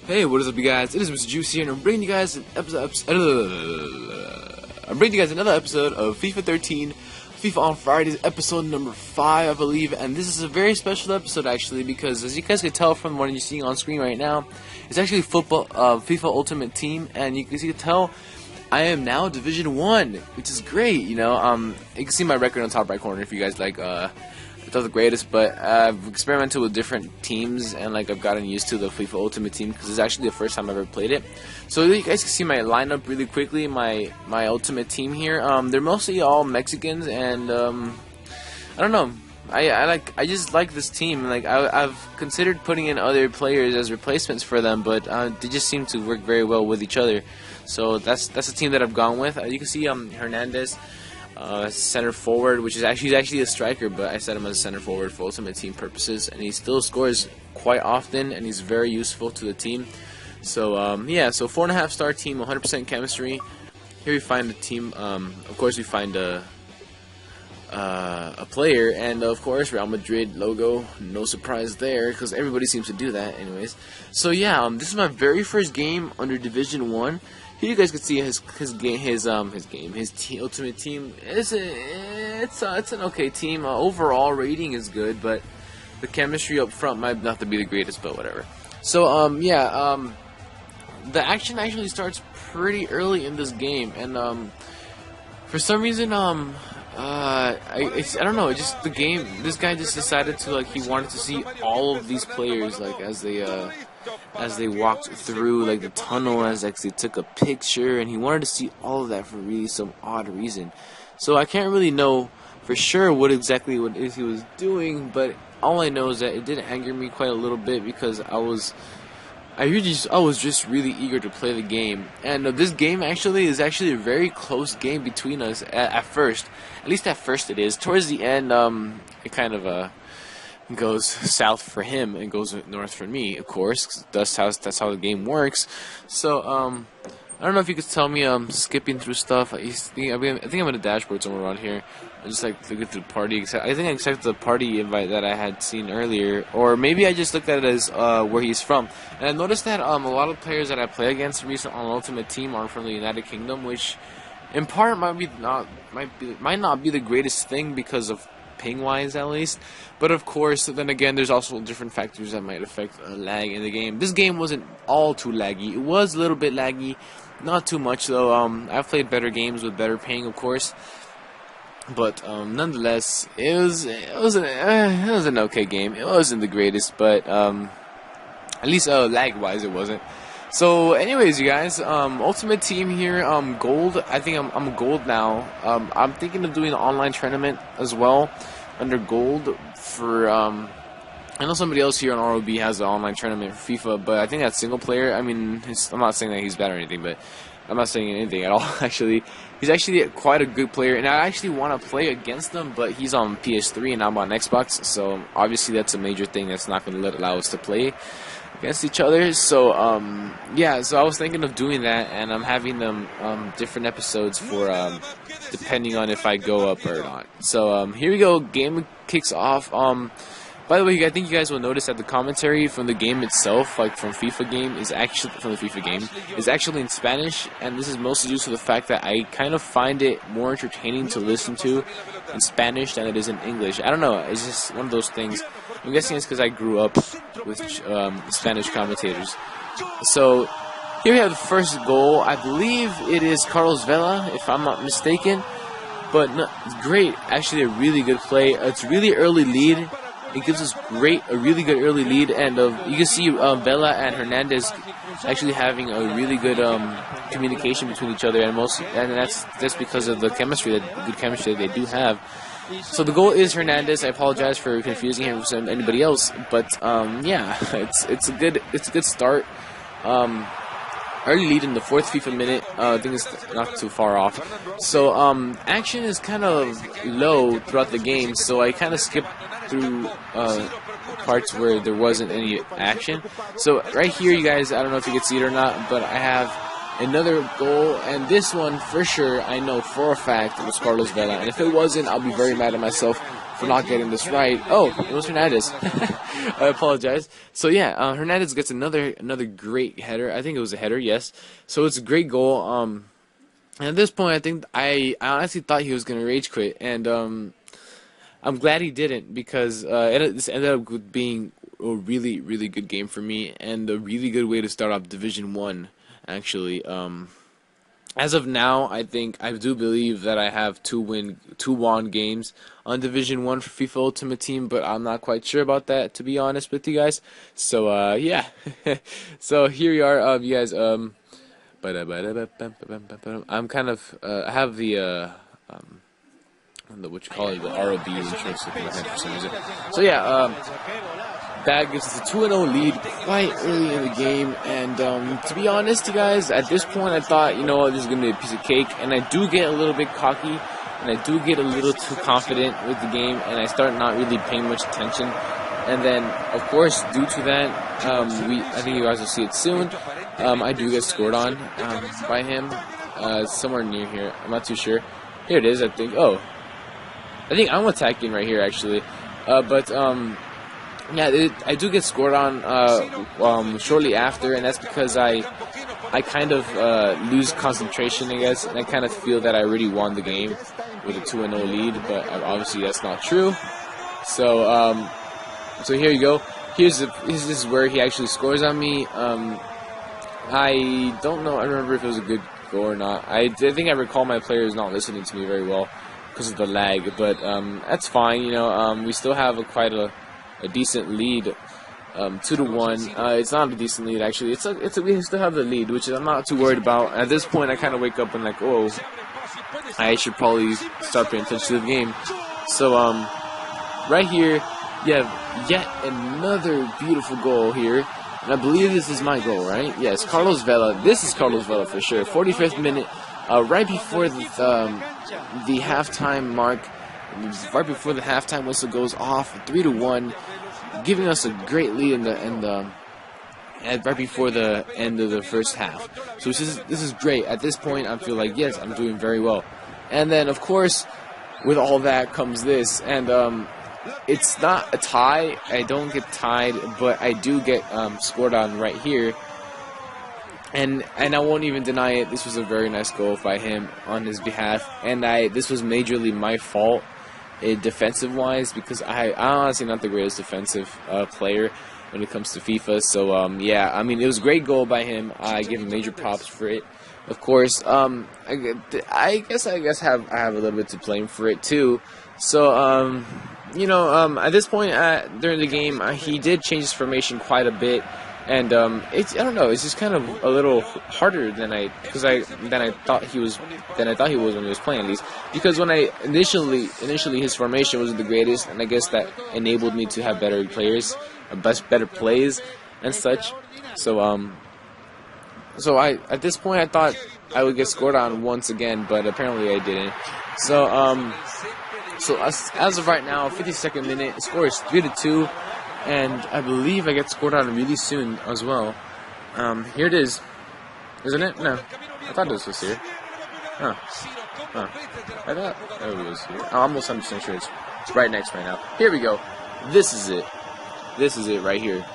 Hey, what is up, you guys? It is Mr. Juice here, and I'm bringing you guys another episode of FIFA 13, FIFA on Fridays, episode number 5, I believe. And this is a very special episode, actually, because as you guys can tell from what you're seeing on screen right now, it's actually FIFA Ultimate Team, and you can tell I am now Division 1, which is great. You know, you can see my record on the top right corner if you guys like. It's not the greatest, but I've experimented with different teams, and like I've gotten used to the FIFA Ultimate Team because it's actually the first time I've ever played it. So you guys can see my lineup really quickly. My Ultimate Team here. They're mostly all Mexicans, and I don't know. I just like this team. Like I've considered putting in other players as replacements for them, but they just seem to work very well with each other. So that's the team that I've gone with. You can see Hernandez. Center forward, which is actually a striker, but I set him as center forward for Ultimate Team purposes, and he still scores quite often, and he's very useful to the team. So yeah, so 4.5 star team, 100% chemistry. Here we find the team. Of course, we find a player, and of course Real Madrid logo. No surprise there, because everybody seems to do that, anyways. So yeah, this is my very first game under Division 1. Here you guys can see his Ultimate Team. It's an okay team. Overall rating is good, but the chemistry up front might not be the greatest, but whatever. So yeah, the action actually starts pretty early in this game, and for some reason I don't know, just the game. This guy just decided to he wanted to see all of these players as they walked through the tunnel, as they took a picture, and he wanted to see all of that for really some odd reason. So I can't really know for sure what exactly he was doing, but all I know is that it did anger me quite a little bit because I was just really eager to play the game. And this game is actually a very close game between us at first. At least at first it is. Towards the end, it kind of goes south for him and goes north for me, of course. That's how the game works. So I don't know if you could tell me skipping through stuff. I think I'm in a dashboard somewhere around here. I just looking through the party. I think I accepted the party invite that I had seen earlier, or maybe I just looked at it as where he's from. And I noticed that a lot of players that I play against recently on Ultimate Team are from the United Kingdom, which in part might not be the greatest thing because of ping-wise, at least. But of course, then again, there's also different factors that might affect lag in the game. This game wasn't all too laggy. It was a little bit laggy, not too much though. I've played better games with better ping, of course. But nonetheless, it was an okay game. It wasn't the greatest, but at least lag-wise, it wasn't. So, anyways, you guys, Ultimate Team here, gold. I think I'm gold now. I'm thinking of doing an online tournament as well under gold for. I know somebody else here on ROB has an online tournament for FIFA, but I think that's single player. I mean, I'm not saying that he's bad or anything, but I'm not saying anything at all, actually. He's actually quite a good player, and I actually want to play against him, but he's on PS3 and I'm on Xbox, so obviously that's a major thing that's not going to allow us to play against each other. So, yeah, so I was thinking of doing that, and I'm having them different episodes for depending on if I go up or not. So, here we go. Game kicks off. By the way, I think you guys will notice that the commentary from the game itself, from FIFA game, is actually in Spanish, and this is mostly due to the fact that I kind of find it more entertaining to listen to in Spanish than it is in English. I don't know, it's just one of those things. I'm guessing it's because I grew up with Spanish commentators. So here we have the first goal. I believe it is Carlos Vela, if I'm not mistaken. But no, great, actually a really good play. It's really early lead. It gives us a really good early lead, and you can see Vela and Hernandez actually having a really good communication between each other, and that's just because of the good chemistry that they do have. So the goal is Hernandez. I apologize for confusing him with anybody else, but yeah, it's a good start. Early lead in the 4th FIFA minute. I think it's not too far off. So action is kind of low throughout the game, so I kind of skipped through parts where there wasn't any action. So right here, you guys, I don't know if you can see it or not, but I have another goal, and this one for sure I know for a fact it was Carlos Vela, and if it wasn't, I'll be very mad at myself for not getting this right. Oh, it was Hernandez. I apologize. So yeah, Hernandez gets another great header. I think it was a header, yes. So it's a great goal. And at this point, I think I honestly thought he was gonna rage quit, and I'm glad he didn't, because this ended up being a really good game for me, and a really good way to start off Division 1. Actually, as of now, I do believe that I have two won games on Division 1 for FIFA Ultimate Team, but I'm not quite sure about that, to be honest with you guys. So yeah, so here we are, you guys. I'm kind of I have the what you call it, the ROB insurance for some reason. So yeah, that gives us a 2-0 lead quite early in the game, and to be honest, you guys, at this point I thought, you know what, this is going to be a piece of cake, and I do get a little bit cocky, and I do get a little too confident with the game, and I start not really paying much attention, and then, of course, due to that, I think you guys will see it soon, I do get scored on by him, somewhere near here, I'm not too sure. Here it is, I think. Oh, I think I'm attacking right here, actually, but yeah, I do get scored on shortly after, and that's because I kind of lose concentration, I guess, and I kind of feel that I already won the game with a 2-0 lead, but obviously that's not true. So so here you go. This is where he actually scores on me. I don't know. I remember if it was a good goal or not. I think I recall my players not listening to me very well because of the lag, but that's fine. You know, we still have quite a decent lead, 2-1. It's not a decent lead, actually. We still have the lead, which I'm not too worried about. At this point, I kind of wake up and like, oh, I should probably start paying attention to the game. So right here, you have yet another beautiful goal here, and I believe this is my goal, right? Yes, Carlos Vela. This is Carlos Vela for sure. 45th minute, right before the halftime mark. Right before the halftime whistle goes off, 3-1, giving us a great lead right before the end of the first half. So this is great. At this point, I feel like, yes, I'm doing very well. And then, of course, with all that comes this, and it's not a tie. I don't get tied, but I do get scored on right here. And I won't even deny it. This was a very nice goal by him on his behalf, and this was majorly my fault. Defensive-wise, because I'm honestly not the greatest defensive player when it comes to FIFA. So yeah, I mean, it was a great goal by him. I give him major props for it. Of course, I guess I have a little bit to blame for it too. So you know, at this point during the game, he did change his formation quite a bit. And I don't know. It's just kind of a little harder than I thought he was when he was playing, at least. Because when I initially his formation wasn't the greatest, and I guess that enabled me to have better players, better plays, and such. So at this point I thought I would get scored on once again, but apparently I didn't. So as of right now, 52nd minute, the score is 3-2. And I believe I get scored on really soon as well. Here it is. Isn't it? No. I thought this was here. I thought it was here. I'm almost 100% sure it's right next right now. Here we go. This is it. This is it right here.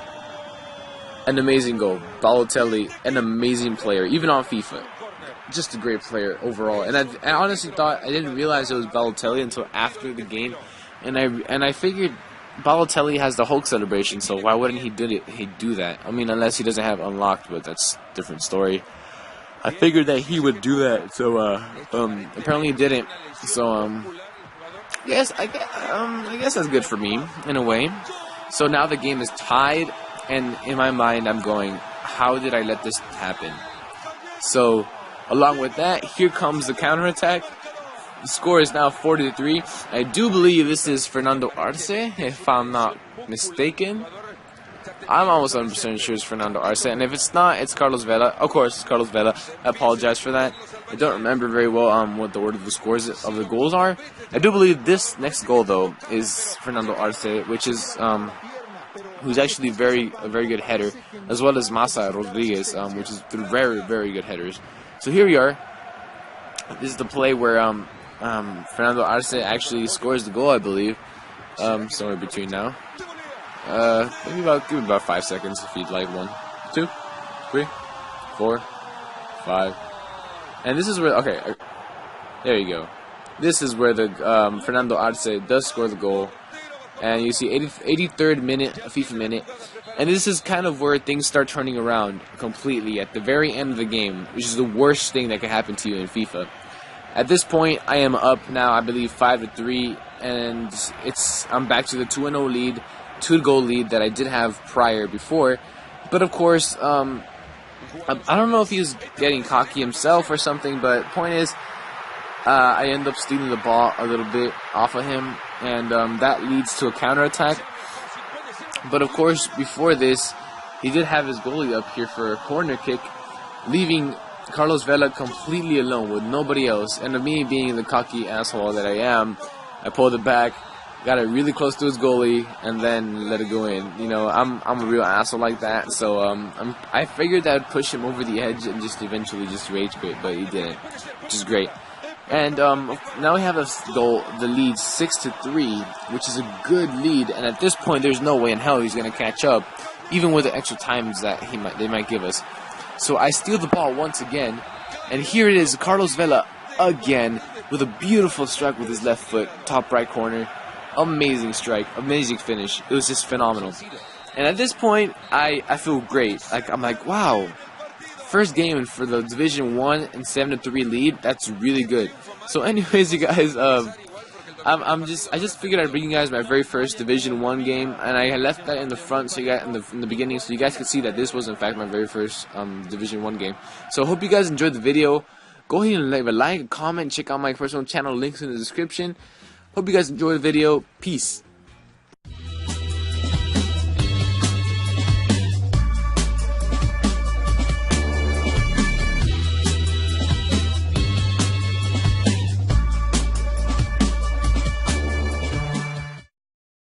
An amazing goal. Balotelli, an amazing player, even on FIFA. Just a great player overall. And I honestly thought, I didn't realize it was Balotelli until after the game. And I figured Balotelli has the Hulk celebration, so why wouldn't he do that? I mean, unless he doesn't have unlocked, but that's a different story. I figured that he would do that, so apparently he didn't. So yes, I guess that's good for me in a way. So now the game is tied, and in my mind I'm going, how did I let this happen? So along with that, here comes the counterattack. The score is now 4-3. I do believe this is Fernando Arce, if I'm not mistaken. I'm almost 100% sure it's Fernando Arce, and if it's not, it's Carlos Vela. Of course, it's Carlos Vela. I apologize for that. I don't remember very well what the order of the scores of the goals are. I do believe this next goal, though, is Fernando Arce, which is who's actually a very good header, as well as Massa Rodriguez, which is very, very good headers. So here we are. This is the play where Fernando Arce actually scores the goal, I believe. Somewhere between now. Maybe give it about 5 seconds if you'd like. 1, 2, 3, 4, 5. And this is where, okay, there you go. This is where the Fernando Arce does score the goal. And you see 83rd minute, a FIFA minute. And this is kind of where things start turning around completely at the very end of the game, which is the worst thing that could happen to you in FIFA. At this point, I am up now, I believe 5-3, and I'm back to the 2-0 lead, 2-goal lead that I did have before. But of course, I don't know if he was getting cocky himself or something, but point is, I end up stealing the ball a little bit off of him, and that leads to a counterattack. But of course, before this, he did have his goalie up here for a corner kick, leaving Carlos Vela completely alone with nobody else. And me being the cocky asshole that I am, I pulled it back, got it really close to his goalie, and then let it go in. You know, I'm a real asshole like that, so I figured I'd push him over the edge and just eventually just rage quit, but he didn't, which is great. And now we have the lead 6-3, which is a good lead. And at this point, there's no way in hell he's gonna catch up, even with the extra times that they might give us. So I steal the ball once again, and here it is, Carlos Vela again with a beautiful strike with his left foot, top right corner. Amazing strike, amazing finish. It was just phenomenal. And at this point, I feel great. I'm like, wow. First game for the Division 1 and 7-3 lead. That's really good. So, anyways, you guys, I just figured I'd bring you guys my very first Division 1 game, and I left that in the front, so you guys in the beginning, so you guys could see that this was in fact my very first Division 1 game. So, I hope you guys enjoyed the video. Go ahead and leave a like, comment, check out my personal channel, links in the description. Hope you guys enjoyed the video. Peace.